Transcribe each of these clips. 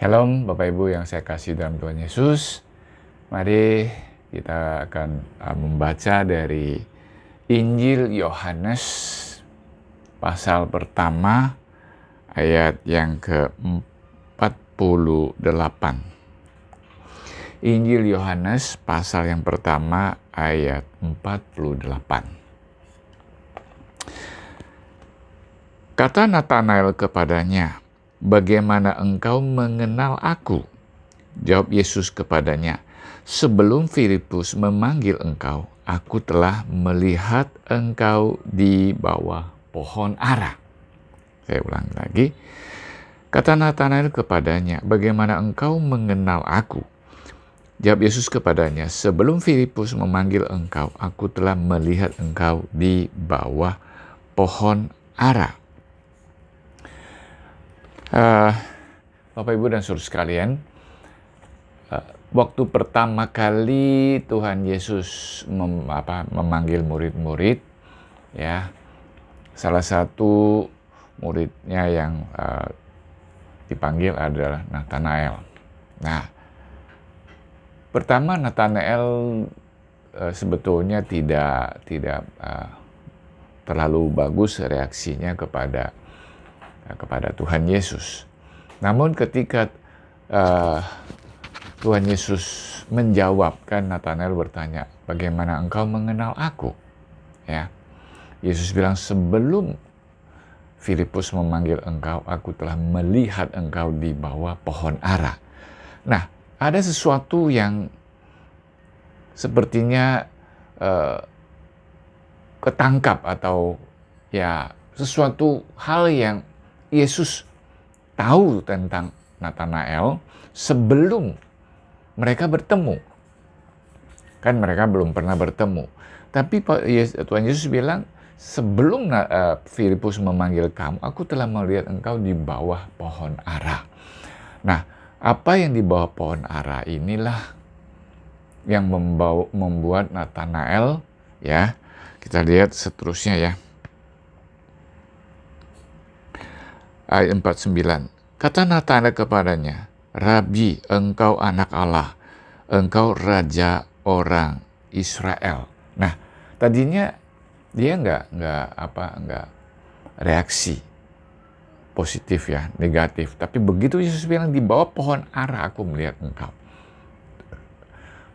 Shalom Bapak Ibu yang saya kasih dalam Tuhan Yesus. Mari kita akan membaca dari Injil Yohanes pasal pertama ayat yang ke-48. Injil Yohanes pasal yang pertama ayat 48. Kata Natanael kepadanya, "Bagaimana engkau mengenal aku?" Jawab Yesus kepadanya, "Sebelum Filipus memanggil engkau, aku telah melihat engkau di bawah pohon ara." Saya ulang lagi. Kata Natanael kepadanya, "Bagaimana engkau mengenal aku?" Jawab Yesus kepadanya, "Sebelum Filipus memanggil engkau, aku telah melihat engkau di bawah pohon ara." Bapak Ibu dan saudara sekalian, waktu pertama kali Tuhan Yesus memanggil murid-murid, ya, salah satu muridnya yang dipanggil adalah Natanael. Nah, pertama Natanael sebetulnya tidak terlalu bagus reaksinya kepada Tuhan Yesus. Namun ketika Tuhan Yesus menjawabkan, Natanael bertanya, "Bagaimana engkau mengenal aku?" Ya, Yesus bilang, "Sebelum Filipus memanggil engkau, aku telah melihat engkau di bawah pohon ara." Nah, ada sesuatu yang sepertinya ketangkap atau ya sesuatu hal yang Yesus tahu tentang Natanael sebelum mereka bertemu. Kan mereka belum pernah bertemu. Tapi Tuhan Yesus bilang, "Sebelum Filipus memanggil kamu, aku telah melihat engkau di bawah pohon ara." Nah, apa yang di bawah pohon ara inilah yang membuat Natanael, ya, kita lihat seterusnya ya. Ayat 49. Kata Natanael kepadanya, "Rabi, engkau anak Allah, engkau raja orang Israel." Nah, tadinya dia nggak reaksi positif ya, negatif. Tapi begitu Yesus bilang, "Di bawah pohon ara aku melihat engkau."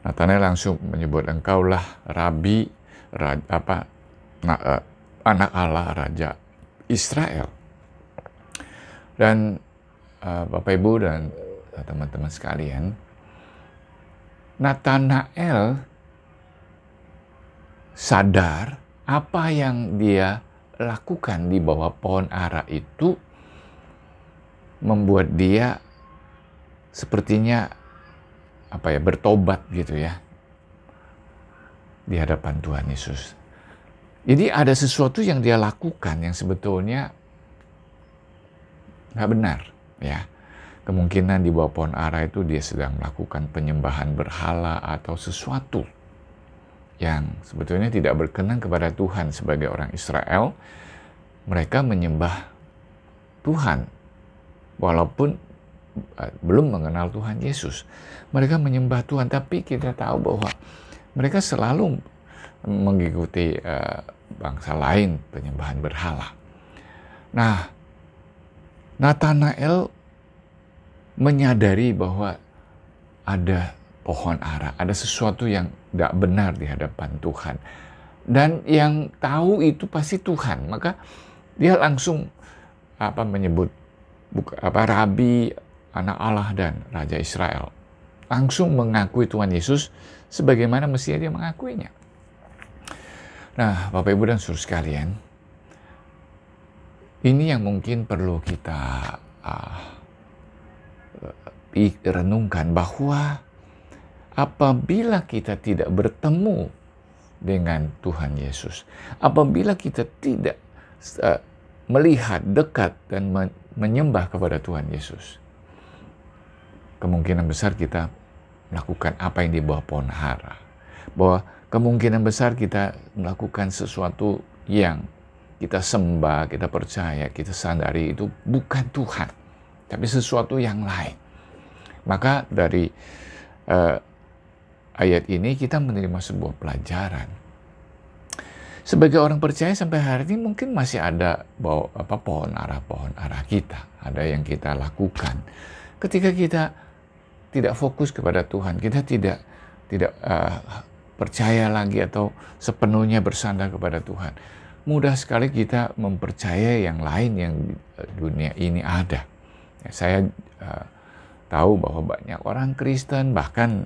Natanael langsung menyebut, "Engkaulah Rabi, anak Allah, raja Israel." Dan Bapak Ibu dan teman-teman sekalian, Natanael sadar apa yang dia lakukan di bawah pohon ara itu membuat dia sepertinya bertobat gitu ya di hadapan Tuhan Yesus. Jadi ada sesuatu yang dia lakukan yang sebetulnya nggak benar, ya. Kemungkinan di bawah pohon ara itu dia sedang melakukan penyembahan berhala atau sesuatu yang sebetulnya tidak berkenan kepada Tuhan. Sebagai orang Israel, mereka menyembah Tuhan walaupun belum mengenal Tuhan Yesus. Mereka menyembah Tuhan, tapi kita tahu bahwa mereka selalu mengikuti bangsa lain penyembahan berhala. Nah, Natanael menyadari bahwa ada pohon ara, ada sesuatu yang tidak benar di hadapan Tuhan. Dan yang tahu itu pasti Tuhan. Maka dia langsung menyebut Rabi, anak Allah dan Raja Israel. Langsung mengakui Tuhan Yesus sebagaimana mestinya dia mengakuinya. Nah, Bapak Ibu dan saudara sekalian, ini yang mungkin perlu kita renungkan, bahwa apabila kita tidak bertemu dengan Tuhan Yesus, apabila kita tidak melihat dekat dan menyembah kepada Tuhan Yesus, kemungkinan besar kita melakukan apa yang di bawah pohon ara. Bahwa kemungkinan besar kita melakukan sesuatu yang kita sembah, kita percaya, kita sadari itu bukan Tuhan, tapi sesuatu yang lain. Maka dari ayat ini kita menerima sebuah pelajaran. Sebagai orang percaya sampai hari ini mungkin masih ada pohon arah kita, ada yang kita lakukan. Ketika kita tidak fokus kepada Tuhan, kita tidak percaya lagi atau sepenuhnya bersandar kepada Tuhan, mudah sekali kita mempercayai yang lain yang di dunia ini ada. Ya, saya tahu bahwa banyak orang Kristen, bahkan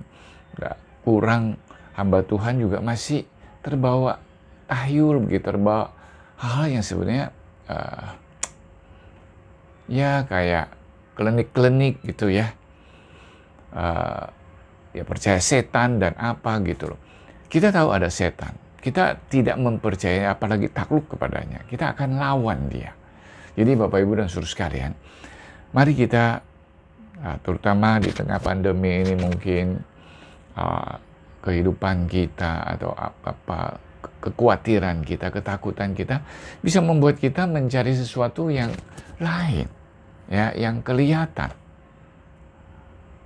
kurang hamba Tuhan juga masih terbawa tahyul, begitu, terbawa hal-hal yang sebenarnya ya kayak klinik-klinik gitu ya. Ya percaya setan dan apa gitu loh. Kita tahu ada setan, kita tidak mempercayai apalagi takluk kepadanya, kita akan lawan dia. Jadi Bapak Ibu dan Saudara sekalian, mari kita terutama di tengah pandemi ini mungkin kehidupan kita atau kekhawatiran kita, ketakutan kita bisa membuat kita mencari sesuatu yang lain, ya, yang kelihatan,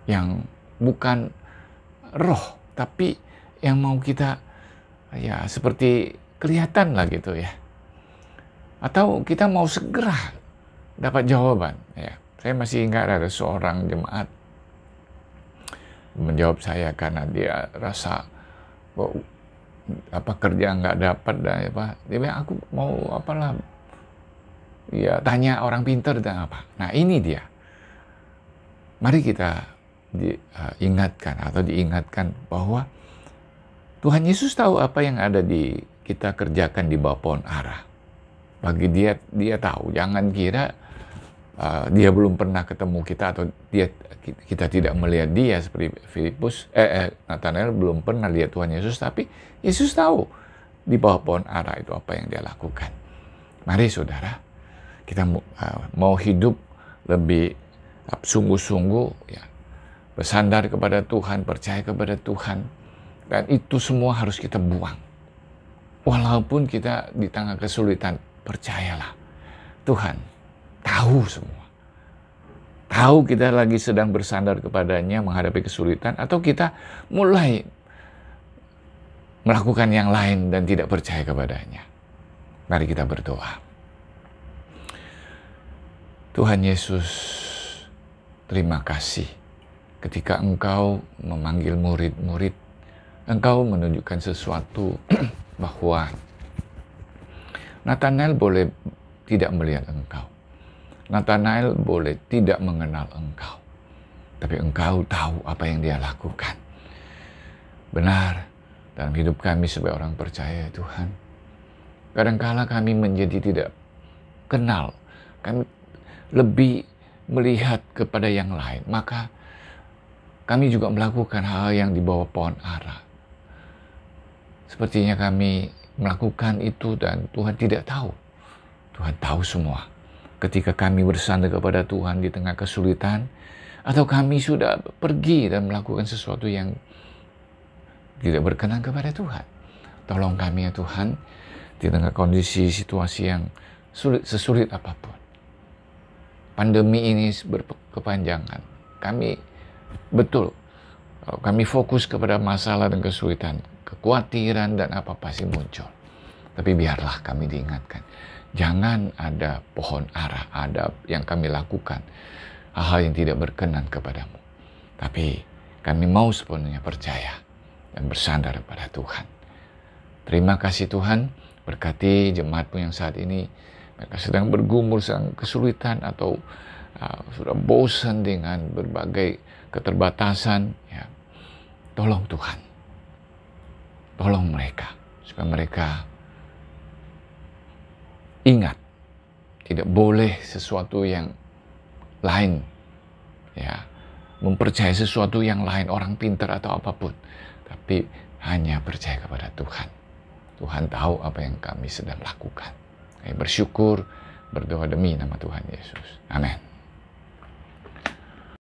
yang bukan roh, tapi yang mau kita ya seperti kelihatan lah gitu ya. Atau kita mau segera dapat jawaban. Ya, saya masih ingat ada seorang jemaat menjawab saya karena dia rasa kerja nggak dapat dan dia bilang, aku mau ya tanya orang pintar dan apa. Nah ini dia, mari kita diingatkan bahwa Tuhan Yesus tahu apa yang ada kita kerjakan di bawah pohon ara. Bagi dia tahu. Jangan kira dia belum pernah ketemu kita atau kita tidak melihat dia seperti Nathanael belum pernah lihat Tuhan Yesus, tapi Yesus tahu di bawah pohon ara itu apa yang dia lakukan. Mari saudara, kita mau hidup lebih sungguh-sungguh ya, bersandar kepada Tuhan, percaya kepada Tuhan, dan itu semua harus kita buang. Walaupun kita di tengah kesulitan, percayalah Tuhan tahu semua. Tahu kita lagi sedang bersandar kepadanya menghadapi kesulitan, atau kita mulai melakukan yang lain dan tidak percaya kepadanya. Mari kita berdoa. Tuhan Yesus, terima kasih ketika Engkau memanggil murid-murid, Engkau menunjukkan sesuatu bahwa Nathanael boleh tidak melihat Engkau. Nathanael boleh tidak mengenal Engkau. Tapi Engkau tahu apa yang dia lakukan. Benar, dalam hidup kami sebagai orang percaya Tuhan, kadangkala kami menjadi tidak kenal. Kami lebih melihat kepada yang lain. Maka kami juga melakukan hal yang di bawah pohon ara. Sepertinya kami melakukan itu dan Tuhan tidak tahu. Tuhan tahu semua. Ketika kami bersandar kepada Tuhan di tengah kesulitan, atau kami sudah pergi dan melakukan sesuatu yang tidak berkenan kepada Tuhan. Tolong kami ya Tuhan, di tengah kondisi situasi yang sesulit apapun. Pandemi ini berkepanjangan. Kami betul, kalau kami fokus kepada masalah dan kesulitan, kekhawatiran dan apa pasti muncul. Tapi biarlah kami diingatkan, jangan ada pohon ara, ada yang kami lakukan, hal-hal yang tidak berkenan kepadamu. Tapi kami mau sepenuhnya percaya dan bersandar pada Tuhan. Terima kasih Tuhan, berkati jemaatmu yang saat ini mereka sedang bergumul, sedang kesulitan atau sudah bosan dengan berbagai keterbatasan. Ya. Tolong Tuhan, tolong mereka supaya mereka ingat, tidak boleh sesuatu yang lain, ya, mempercayai sesuatu yang lain, orang pintar atau apapun, tapi hanya percaya kepada Tuhan. Tuhan tahu apa yang kami sedang lakukan. Kami bersyukur, berdoa demi nama Tuhan Yesus. Amin.